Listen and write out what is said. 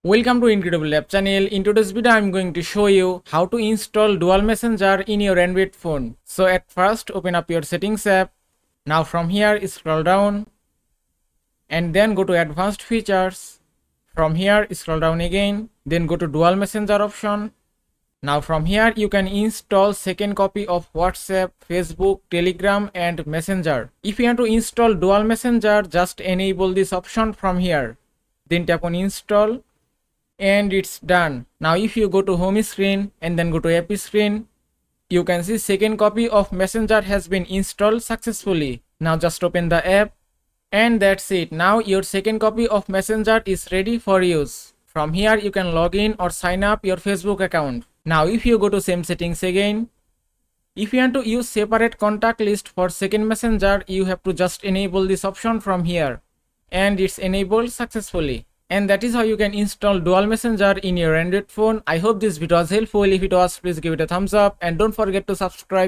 Welcome to Incredible Lab channel. In today's video, I'm going to show you how to install Dual Messenger in your Android phone. So at first, open up your settings app. Now from here, scroll down and then go to advanced features. From here, scroll down again, then go to Dual Messenger option. Now from here, you can install second copy of WhatsApp, Facebook, Telegram and Messenger. If you want to install Dual Messenger, just enable this option from here. Then tap on install. And it's done. Now if you go to home screen and then go to app screen, you can see second copy of Messenger has been installed successfully. Now just open the app and that's it. Now your second copy of Messenger is ready for use. From here you can log in or sign up your Facebook account. Now if you go to same settings again, if you want to use separate contact list for second Messenger, you have to just enable this option from here and it's enabled successfully. And that is how you can install Dual Messenger in your Android phone. I hope this video was helpful. If it was, please give it a thumbs up and don't forget to subscribe.